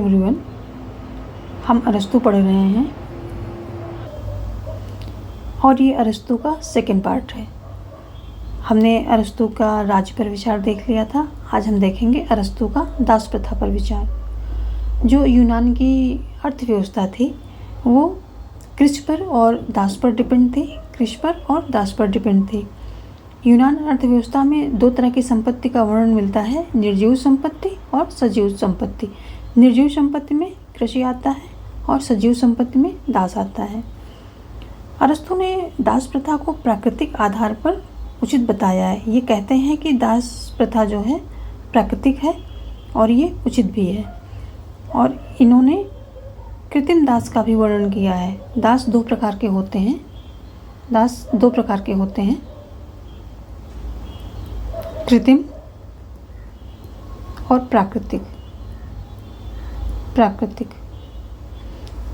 Everyone, हम अरस्तू पढ़ रहे हैं और ये अरस्तू का सेकंड पार्ट है। हमने अरस्तू का राज्य पर विचार देख लिया था। आज हम देखेंगे अरस्तू का दास प्रथा पर विचार। जो यूनान की अर्थव्यवस्था थी वो कृषि पर और दास पर डिपेंड थी। कृषि पर और दास पर डिपेंड थी। यूनान अर्थव्यवस्था में दो तरह की संपत्ति का वर्णन मिलता है, निर्जीव संपत्ति और सजीव संपत्ति। निर्जीव संपत्ति में कृषि आता है और सजीव संपत्ति में दास आता है। अरस्तु ने दास प्रथा को प्राकृतिक आधार पर उचित बताया है। ये कहते हैं कि दास प्रथा जो है प्राकृतिक है और ये उचित भी है। और इन्होंने कृत्रिम दास का भी वर्णन किया है। दास दो प्रकार के होते हैं। कृत्रिम और प्राकृतिक।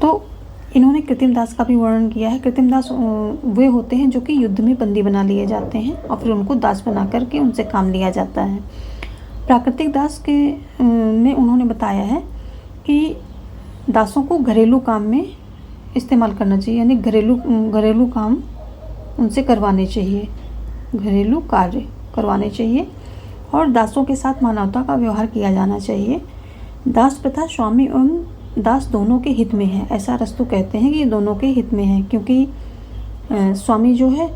तो इन्होंने कृत्रिम दास का भी वर्णन किया है। कृत्रिम दास वे होते हैं जो कि युद्ध में बंदी बना लिए जाते हैं और फिर उनको दास बना करके उनसे काम लिया जाता है। प्राकृतिक दास के में उन्होंने बताया है कि दासों को घरेलू काम में इस्तेमाल करना चाहिए, यानी घरेलू काम उनसे करवाने चाहिए, घरेलू कार्य करवाने चाहिए और दासों के साथ मानवता का व्यवहार किया जाना चाहिए। दास प्रथा स्वामी एवं दास दोनों के हित में है। ऐसा अरस्तु कहते हैं कि ये दोनों के हित में है, क्योंकि स्वामी जो है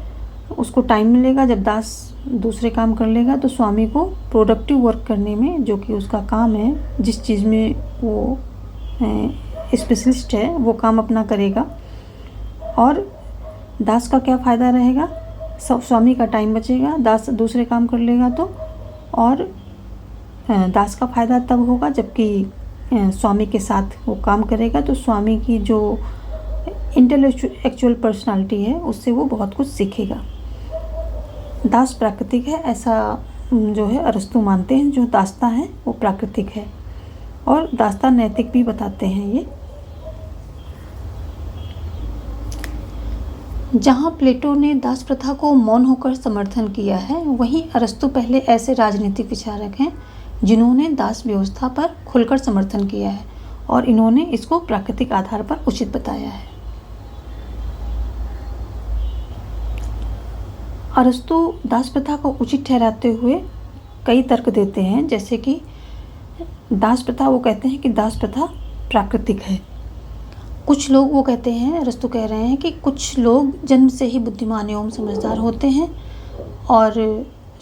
उसको टाइम मिलेगा। जब दास दूसरे काम कर लेगा तो स्वामी को प्रोडक्टिव वर्क करने में, जो कि उसका काम है, जिस चीज़ में वो स्पेशलिस्ट है, वो काम अपना करेगा। और दास का क्या फ़ायदा रहेगा? सब स्वामी का टाइम बचेगा, दास दूसरे काम कर लेगा तो। और दास का फ़ायदा तब होगा जबकि स्वामी के साथ वो काम करेगा तो स्वामी की जो इंटेलेक्चुअल पर्सनालिटी है उससे वो बहुत कुछ सीखेगा। दास प्राकृतिक है, ऐसा जो है अरस्तु मानते हैं। जो दासता है वो प्राकृतिक है और दासता नैतिक भी बताते हैं ये। जहाँ प्लेटो ने दास प्रथा को मौन होकर समर्थन किया है, वहीं अरस्तु पहले ऐसे राजनीतिक विचारक हैं जिन्होंने दास व्यवस्था पर खुलकर समर्थन किया है और इन्होंने इसको प्राकृतिक आधार पर उचित बताया है। अरस्तु दास प्रथा को उचित ठहराते हुए कई तर्क देते हैं, जैसे कि दास प्रथा, वो कहते हैं कि दास प्रथा प्राकृतिक है। कुछ लोग वो कहते हैं, अरस्तु कह रहे हैं कि कुछ लोग जन्म से ही बुद्धिमान एवं समझदार होते हैं और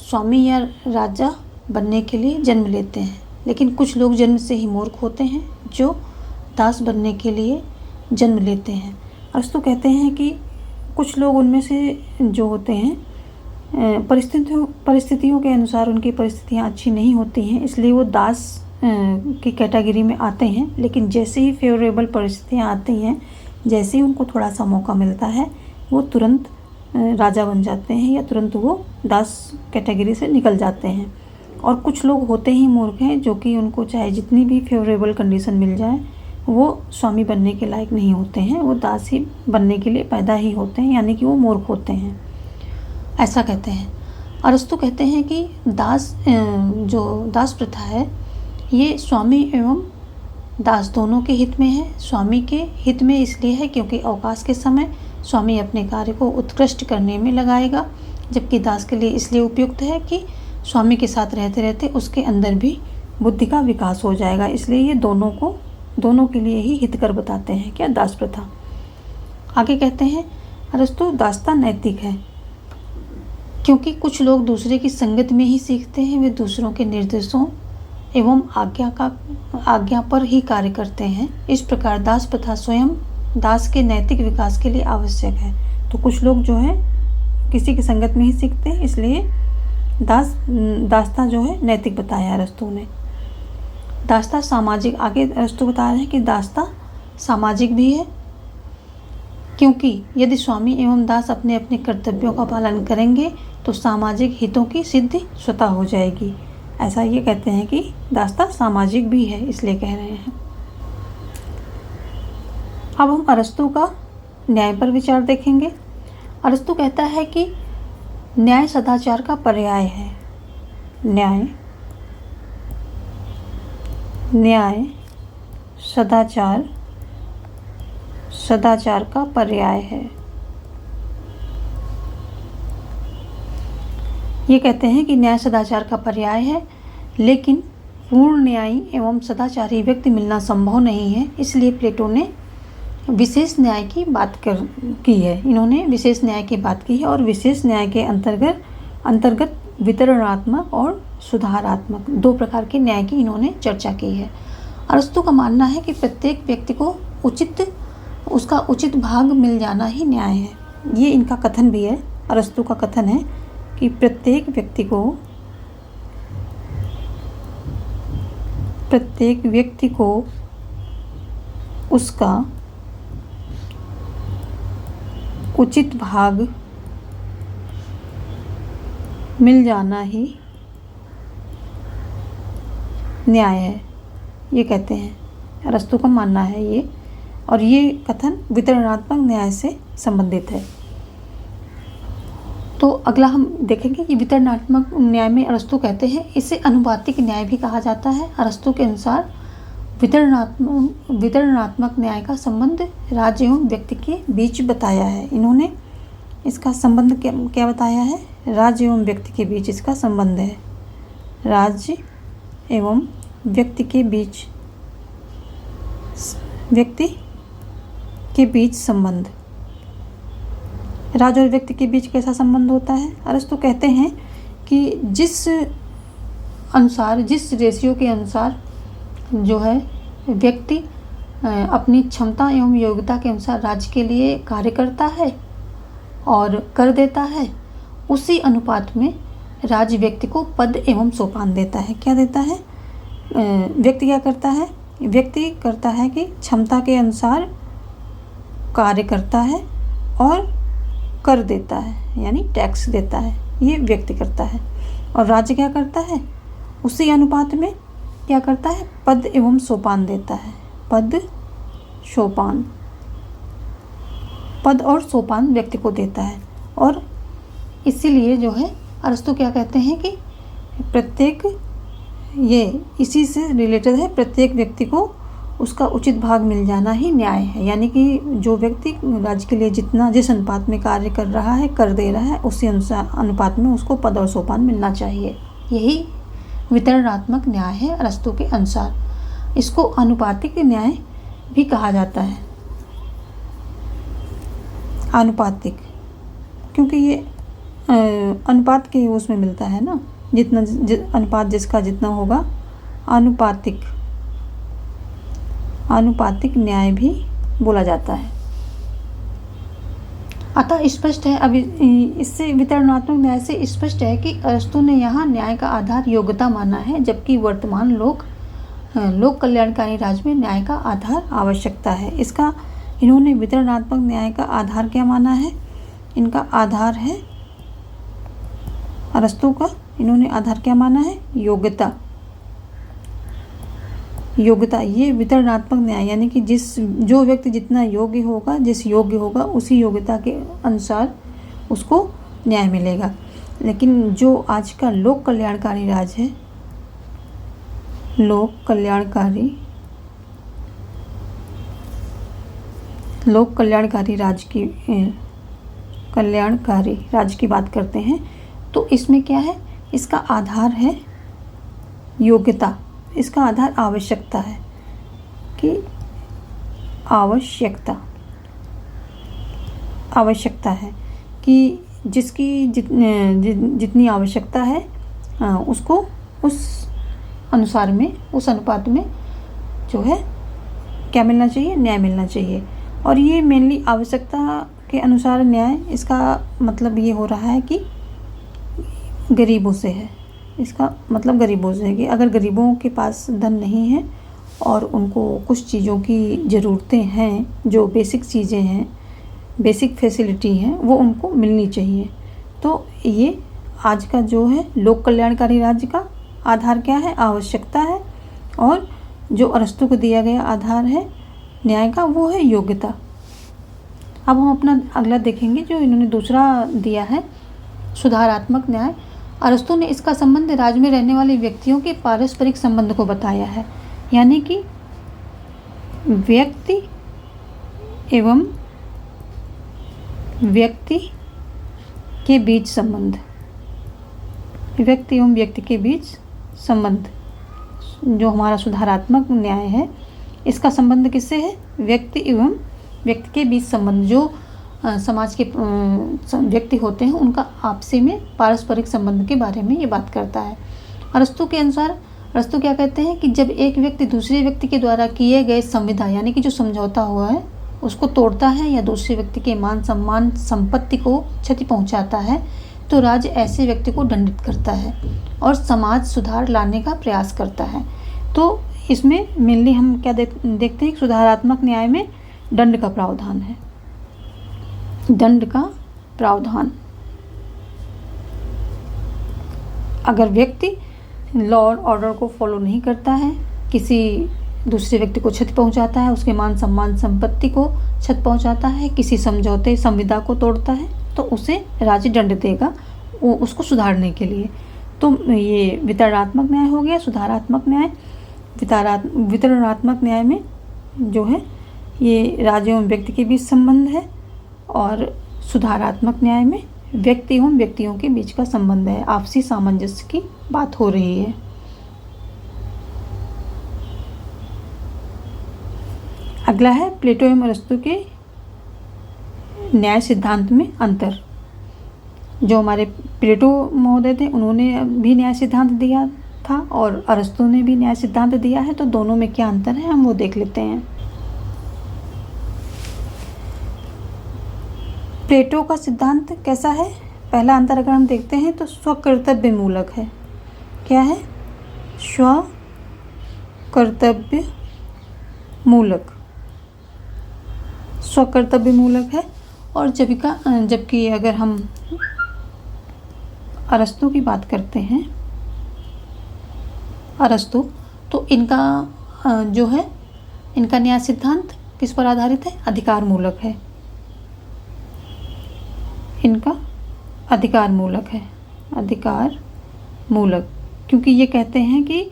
स्वामी या राजा बनने के लिए जन्म लेते हैं, लेकिन कुछ लोग जन्म से ही मूर्ख होते हैं जो दास बनने के लिए जन्म लेते हैं। अरस्तु कहते हैं कि कुछ लोग उनमें से जो होते हैं परिस्थितियों के अनुसार उनकी परिस्थितियाँ अच्छी नहीं होती हैं, इसलिए वो दास की कैटेगरी में आते हैं। लेकिन जैसे ही फेवरेबल परिस्थितियाँ आती हैं, जैसे ही उनको थोड़ा सा मौका मिलता है, वो तुरंत राजा बन जाते हैं या तुरंत वो दास कैटेगरी से निकल जाते हैं। और कुछ लोग होते ही मूर्ख हैं, जो कि उनको चाहे जितनी भी फेवरेबल कंडीशन मिल जाए, वो स्वामी बनने के लायक नहीं होते हैं, वो दास ही बनने के लिए पैदा ही होते हैं, यानी कि वो मूर्ख होते हैं, ऐसा कहते हैं। अरस्तु कहते हैं कि जो दास प्रथा है ये स्वामी एवं दास दोनों के हित में है। स्वामी के हित में इसलिए है क्योंकि अवकाश के समय स्वामी अपने कार्य को उत्कृष्ट करने में लगाएगा, जबकि दास के लिए इसलिए उपयुक्त है कि स्वामी के साथ रहते रहते उसके अंदर भी बुद्धि का विकास हो जाएगा। इसलिए ये दोनों के लिए ही हितकर बताते हैं क्या दास प्रथा। आगे कहते हैं अरस्तु दासता नैतिक है क्योंकि कुछ लोग दूसरे की संगत में ही सीखते हैं, वे दूसरों के निर्देशों एवं आज्ञा पर ही कार्य करते हैं। इस प्रकार दास प्रथा स्वयं दास के नैतिक विकास के लिए आवश्यक है। तो कुछ लोग जो है किसी की संगत में ही सीखते हैं, इसलिए दासता जो है नैतिक बताया अरस्तु ने। दासता सामाजिक, आगे अरस्तु बता रहे हैं कि दासता सामाजिक भी है, क्योंकि यदि स्वामी एवं दास अपने अपने कर्तव्यों का पालन करेंगे तो सामाजिक हितों की सिद्धि स्वतः हो जाएगी। ऐसा ये कहते हैं कि दासता सामाजिक भी है, इसलिए कह रहे हैं। अब हम अरस्तु का न्याय पर विचार देखेंगे। अरस्तु कहता है कि न्याय सदाचार का पर्याय है। न्याय सदाचार सदाचार का पर्याय है। ये कहते हैं कि न्याय सदाचार का पर्याय है, लेकिन पूर्ण न्यायी एवं सदाचारी व्यक्ति मिलना संभव नहीं है, इसलिए प्लेटो ने विशेष न्याय की बात की है। इन्होंने विशेष न्याय की बात की है और विशेष न्याय के अंतर्गत वितरणात्मक और सुधारात्मक दो प्रकार के न्याय की इन्होंने चर्चा की है। अरस्तु का मानना है कि प्रत्येक व्यक्ति को उसका उचित भाग मिल जाना ही न्याय है। ये इनका कथन भी है। अरस्तु का कथन है कि प्रत्येक व्यक्ति को उसका उचित भाग मिल जाना ही न्याय है, ये कहते हैं। अरस्तु का मानना है ये, और ये कथन वितरणात्मक न्याय से संबंधित है। तो अगला हम देखेंगे कि वितरणात्मक न्याय में अरस्तु कहते हैं इसे अनुपातिक न्याय भी कहा जाता है। अरस्तु के अनुसार वितरणात्मक न्याय का संबंध राज्य एवं व्यक्ति के बीच बताया है। इन्होंने इसका संबंध क्या बताया है? राज्य एवं व्यक्ति के बीच इसका संबंध है। राज्य एवं व्यक्ति के बीच संबंध। राज्य और व्यक्ति के बीच कैसा संबंध होता है? अरस्तु कहते हैं कि जिस रेशियो के अनुसार जो है व्यक्ति अपनी क्षमता एवं योग्यता के अनुसार राज्य के लिए कार्य करता है और कर देता है, उसी अनुपात में राज्य व्यक्ति को पद एवं सोपान देता है। क्या देता है? व्यक्ति क्या करता है? व्यक्ति करता है कि क्षमता के अनुसार कार्य करता है और कर देता है, यानी टैक्स देता है, ये व्यक्ति करता है। और राज्य क्या करता है? उसी अनुपात में क्या करता है? पद एवं सोपान देता है। पद और सोपान व्यक्ति को देता है। और इसीलिए जो है अरस्तु क्या कहते हैं कि इसी से रिलेटेड है, प्रत्येक व्यक्ति को उसका उचित भाग मिल जाना ही न्याय है। यानी कि जो व्यक्ति राज्य के लिए जिस अनुपात में कार्य कर रहा है, कर दे रहा है, उसी अनुपात में उसको पद और सोपान मिलना चाहिए। यही वितरणात्मक न्याय है अरस्तु के अनुसार। इसको अनुपातिक न्याय भी कहा जाता है। अनुपातिक क्योंकि ये अनुपात के उसमें मिलता है ना, अनुपात जिसका जितना होगा, अनुपातिक न्याय भी बोला जाता है। अतः स्पष्ट है, अभी इससे वितरणात्मक न्याय से स्पष्ट है कि अरस्तु ने यहाँ न्याय का आधार योग्यता माना है, जबकि वर्तमान लोक कल्याणकारी राज्य में न्याय का आधार आवश्यकता है। इसका इन्होंने वितरणात्मक न्याय का आधार क्या माना है? इनका आधार है, अरस्तु का इन्होंने आधार क्या माना है? योग्यता। ये वितरणात्मक न्याय, यानी कि जो व्यक्ति जितना योग्य होगा, उसी योग्यता के अनुसार उसको न्याय मिलेगा। लेकिन जो आज का लोक कल्याणकारी राज्य है, लोक कल्याणकारी राज्य की बात करते हैं, तो इसमें क्या है? इसका आधार है योग्यता, इसका आधार आवश्यकता है कि आवश्यकता है कि जिसकी जितनी आवश्यकता है उसको उस अनुसार में, उस अनुपात में जो है क्या मिलना चाहिए? न्याय मिलना चाहिए। और ये मेनली आवश्यकता के अनुसार न्याय, इसका मतलब ये हो रहा है कि गरीबों से है। इसका मतलब गरीबों से है कि अगर गरीबों के पास धन नहीं है और उनको कुछ चीज़ों की ज़रूरतें हैं, जो बेसिक चीज़ें हैं, बेसिक फैसिलिटी हैं, वो उनको मिलनी चाहिए। तो ये आज का जो है लोक कल्याणकारी राज्य का आधार क्या है? आवश्यकता है। और जो अरस्तु को दिया गया आधार है न्याय का, वो है योग्यता। अब हम अपना अगला देखेंगे जो इन्होंने दूसरा दिया है, सुधारात्मक न्याय। अरस्तु ने इसका संबंध राज्य में रहने वाले व्यक्तियों के पारस्परिक संबंध को बताया है। यानी कि व्यक्ति एवं व्यक्ति के बीच संबंध, व्यक्ति एवं व्यक्ति के बीच संबंध, जो हमारा सुधारात्मक न्याय है, इसका संबंध किससे है? व्यक्ति एवं व्यक्ति के बीच संबंध। जो समाज के व्यक्ति होते हैं उनका आपसी में पारस्परिक संबंध के बारे में ये बात करता है। अरस्तु के अनुसार अरस्तु क्या कहते हैं कि जब एक व्यक्ति दूसरे व्यक्ति के द्वारा किए गए संविदा यानी कि जो समझौता हुआ है उसको तोड़ता है या दूसरे व्यक्ति के मान सम्मान संपत्ति को क्षति पहुंचाता है तो राज्य ऐसे व्यक्ति को दंडित करता है और समाज सुधार लाने का प्रयास करता है। तो इसमें मेनली हम क्या देखते हैं कि सुधारात्मक न्याय में दंड का प्रावधान है। दंड का प्रावधान, अगर व्यक्ति लॉ और ऑर्डर को फॉलो नहीं करता है, किसी दूसरे व्यक्ति को क्षति पहुंचाता है, उसके मान सम्मान संपत्ति को क्षति पहुंचाता है, किसी समझौते संविदा को तोड़ता है, तो उसे राज्य दंड देगा वो उसको सुधारने के लिए। तो ये वितरणात्मक न्याय हो गया। सुधारात्मक न्याय, वितरणात्मक न्याय में जो है ये राज्य एवं व्यक्ति के बीच संबंध है और सुधारात्मक न्याय में व्यक्ति एवं व्यक्तियों के बीच का संबंध है, आपसी सामंजस्य की बात हो रही है। अगला है प्लेटो एवं अरस्तु के न्याय सिद्धांत में अंतर। जो हमारे प्लेटो महोदय थे उन्होंने भी न्याय सिद्धांत दिया था और अरस्तु ने भी न्याय सिद्धांत दिया है, तो दोनों में क्या अंतर है हम वो देख लेते हैं। प्लेटो का सिद्धांत कैसा है? पहला अंतर अगर हम देखते हैं तो स्वकर्तव्य मूलक है। क्या है? स्वकर्तव्य मूलक, स्वकर्तव्य मूलक है। और जबकि अगर हम अरस्तु की बात करते हैं, अरस्तु, तो इनका जो है इनका न्याय सिद्धांत किस पर आधारित है? अधिकार मूलक है। इनका अधिकार मूलक है, अधिकार मूलक, क्योंकि ये कहते हैं कि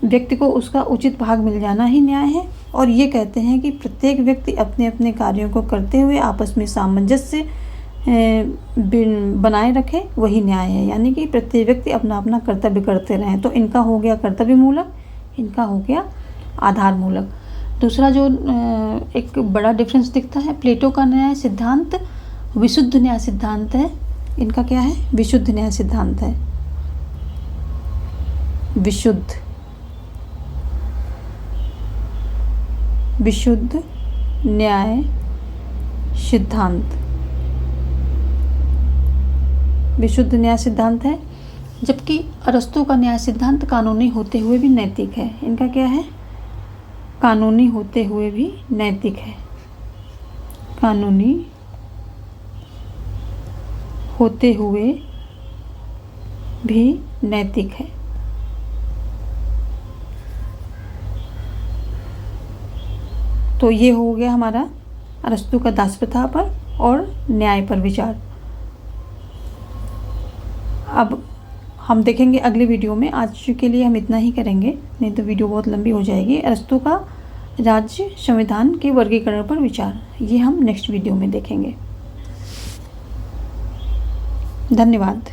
व्यक्ति को उसका उचित भाग मिल जाना ही न्याय है। और ये कहते हैं कि प्रत्येक व्यक्ति अपने अपने कार्यों को करते हुए आपस में सामंजस्य बनाए रखे, वही न्याय है। यानी कि प्रत्येक व्यक्ति अपना अपना कर्तव्य करते रहें। तो इनका हो गया कर्तव्य मूलक, इनका हो गया आधार मूलक। दूसरा जो एक बड़ा डिफरेंस दिखता है, प्लेटो का न्याय सिद्धांत विशुद्ध न्याय सिद्धांत है। इनका क्या है? विशुद्ध न्याय सिद्धांत है। विशुद्ध न्याय सिद्धांत, विशुद्ध न्याय सिद्धांत है। जबकि अरस्तु का न्याय सिद्धांत कानूनी होते हुए भी नैतिक है। इनका क्या है? कानूनी होते हुए भी नैतिक है। कानूनी होते हुए भी नैतिक है। तो ये हो गया हमारा अरस्तु का दास प्रथा पर और न्याय पर विचार। अब हम देखेंगे अगली वीडियो में। आज के लिए हम इतना ही करेंगे, नहीं तो वीडियो बहुत लंबी हो जाएगी। अरस्तु का राज्य संविधान के वर्गीकरण पर विचार, ये हम नेक्स्ट वीडियो में देखेंगे। धन्यवाद।